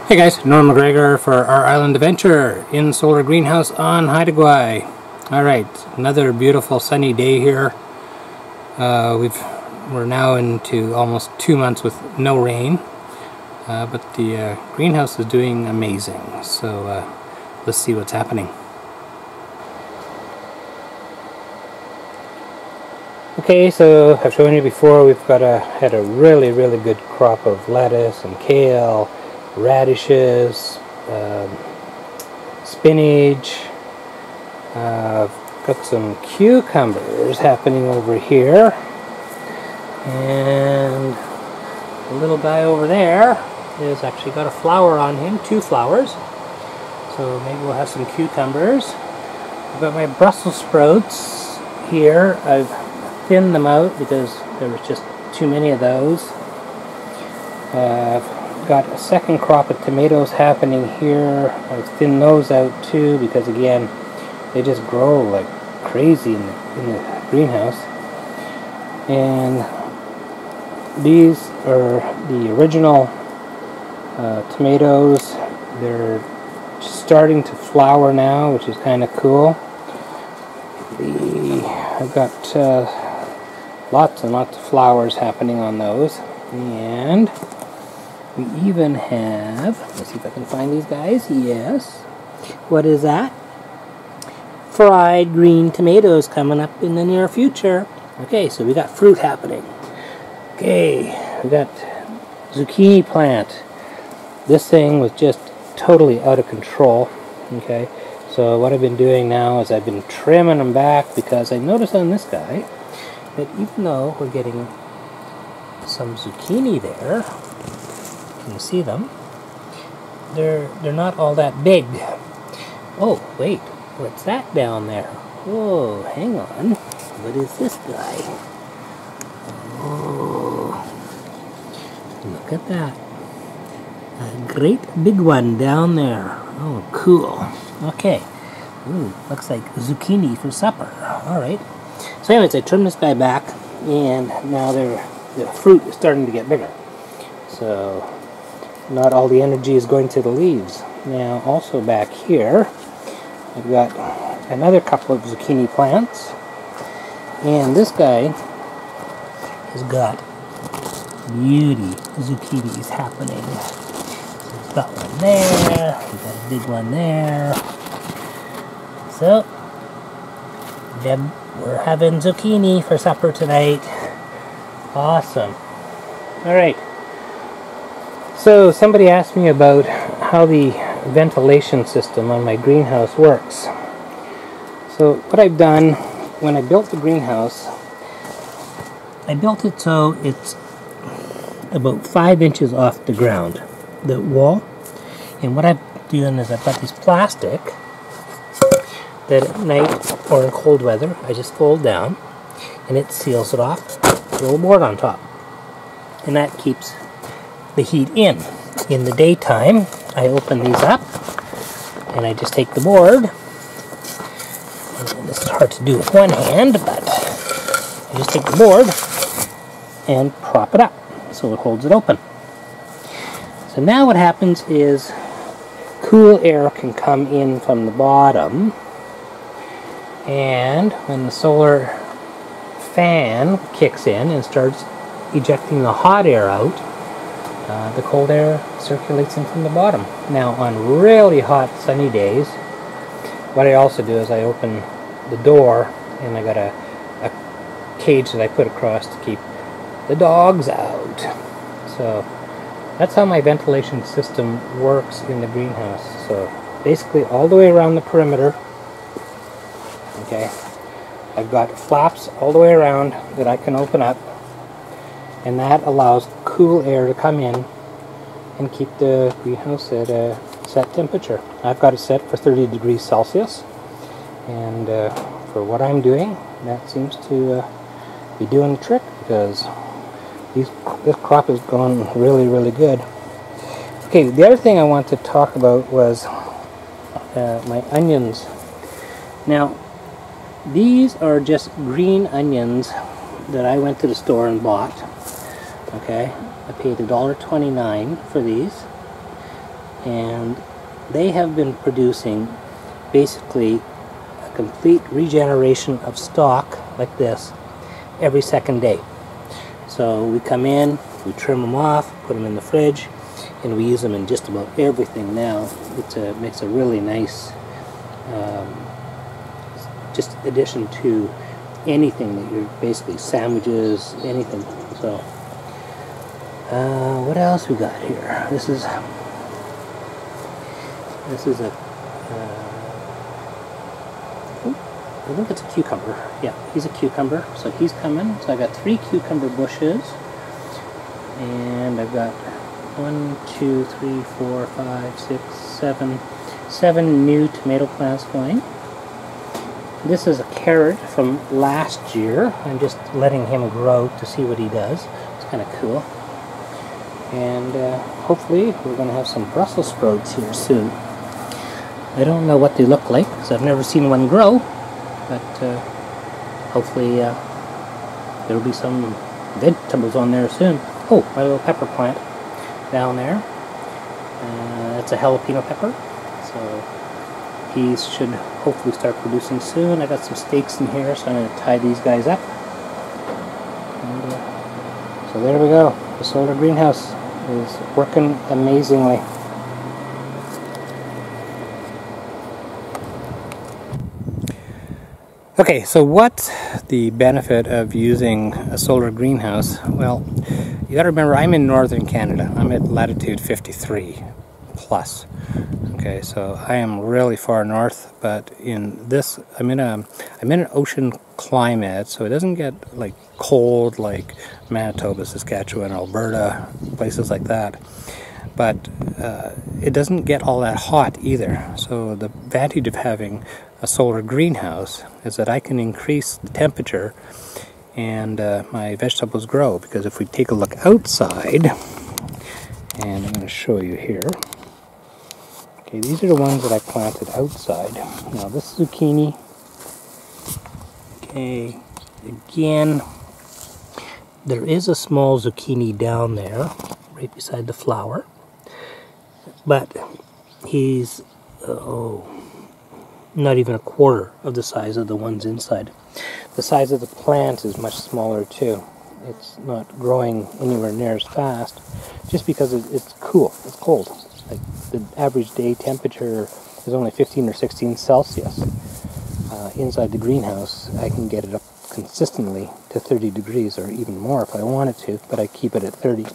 Hey guys, Norm McGregor for our island adventure in Solar Greenhouse on Haida Gwaii. Alright, another beautiful sunny day here. We're now into almost 2 months with no rain, but the greenhouse is doing amazing. So let's see what's happening. Okay, so I've shown you before we've got had a really good crop of lettuce and kale, radishes, spinach. I've got some cucumbers happening over here, and the little guy over there has actually got a flower on him, 2 flowers, so maybe we'll have some cucumbers. I've got my Brussels sprouts here. I've thinned them out because there was just too many of those. I've got a second crop of tomatoes happening here. I've thinned those out too because again they just grow like crazy in the greenhouse. And these are the original tomatoes. They're starting to flower now, which is kind of cool. I've got lots and lots of flowers happening on those, and we even have, let's see if I can find these guys. Yes. What is that? Fried green tomatoes coming up in the near future. Okay, so we got fruit happening. Okay, we got zucchini plant. This thing was just totally out of control. Okay, so what I've been doing now is I've been trimming them back because I noticed on this guy that even though we're getting some zucchini there, you can see them, they're not all that big. Oh wait, what's that down there? Whoa, hang on, what is this guy? Oh, look at that, a great big one down there. Oh, cool. Okay, ooh, looks like zucchini for supper. All right, so anyways, I trimmed this guy back, and now the fruit is starting to get bigger, so not all the energy is going to the leaves. Now also back here I've got another couple of zucchini plants, and this guy has got beauty zucchinis happening. So we've got one there, we've got a big one there. So we're having zucchini for supper tonight. Awesome. Alright, so somebody asked me about how the ventilation system on my greenhouse works. So what I've done when I built the greenhouse, I built it so it's about 5 inches off the ground, the wall. And what I've done is I've got this plastic that at night or in cold weather I just fold down and it seals it off, a little board on top, and that keeps the heat in. In the daytime I open these up and I just take the board, and this is hard to do with one hand, but I just take the board and prop it up so it holds it open. So now what happens is cool air can come in from the bottom, and when the solar fan kicks in and starts ejecting the hot air out, the cold air circulates in from the bottom. Now on really hot sunny days, what I also do is I open the door and I got a cage that I put across to keep the dogs out. So that's how my ventilation system works in the greenhouse. So basically all the way around the perimeter, okay, I've got flaps all the way around that I can open up, and that allows cool air to come in and keep the greenhouse at a set temperature. I've got it set for 30 degrees Celsius, and for what I'm doing, that seems to be doing the trick because this crop is going really good. Okay, the other thing I want to talk about was my onions. Now, these are just green onions that I went to the store and bought. Okay, I paid $1.29 for these. and they have been producing basically a complete regeneration of stock like this every second day. So we come in, we trim them off, put them in the fridge, and we use them in just about everything now. It makes a really nice just addition to anything that you're basically sandwiches, anything. So what else we got here? This is a I think it's a cucumber. Yeah, he's a cucumber, so he's coming. So I got 3 cucumber bushes, and I've got 1, 2, 3, 4, 5, 6, 7 new tomato plants going. This is a carrot from last year. I'm just letting him grow to see what he does. It's kind of cool. And hopefully we're going to have some Brussels sprouts here soon. I don't know what they look like because I've never seen one grow, but hopefully there will be some vegetables on there soon. Oh, my little pepper plant down there. That's a jalapeno pepper. So he should hopefully start producing soon. I got some stakes in here, so I'm going to tie these guys up. And, so there we go. The solar greenhouse is working amazingly. Okay, so what's the benefit of using a solar greenhouse? Well, you got to remember I'm in northern Canada. I'm at latitude 53 plus. Okay, so I am really far north, but in this, I'm in an ocean climate, so it doesn't get like cold like Manitoba, Saskatchewan, Alberta, places like that. But it doesn't get all that hot either. So the advantage of having a solar greenhouse is that I can increase the temperature and my vegetables grow. Because if we take a look outside, and I'm going to show you here. Okay, these are the ones that I planted outside. Now this zucchini, okay, again, there is a small zucchini down there, right beside the flower, but he's, not even a quarter of the size of the ones inside. The size of the plant is much smaller too. It's not growing anywhere near as fast, just because it's cool, it's cold. Like the average day temperature is only 15 or 16 Celsius. Inside the greenhouse, I can get it up consistently to 30 degrees or even more if I wanted to, but I keep it at 30.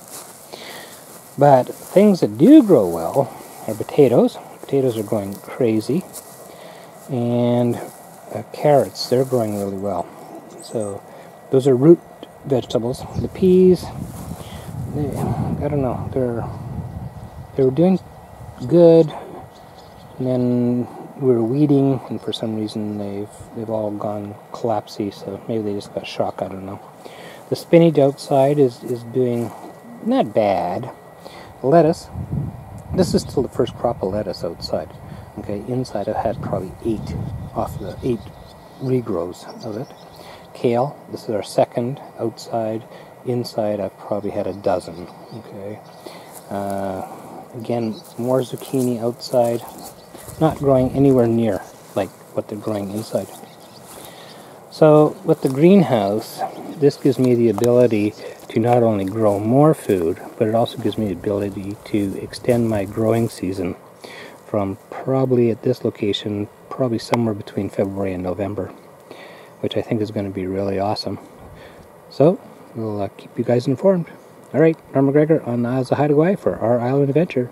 But things that do grow well are potatoes. Potatoes are going crazy. And carrots, they're growing really well. So those are root vegetables. The peas, I don't know, they were doing good, and then we were weeding, and for some reason they've all gone collapsy, so maybe they just got shock, I don't know. The spinach outside is doing not bad. Lettuce, this is still the first crop of lettuce outside. Okay, inside I've had probably 8 regrows of it. Kale, this is our second outside. Inside I've probably had a dozen. Okay. Again, more zucchini outside. Not growing anywhere near like what they're growing inside. So with the greenhouse, this gives me the ability to not only grow more food, but it also gives me the ability to extend my growing season from probably at this location, probably somewhere between February and November, which I think is going to be really awesome. So, we'll keep you guys informed. Alright, Norm McGregor on the Isles of Haida Gwaii for Our Island Adventure.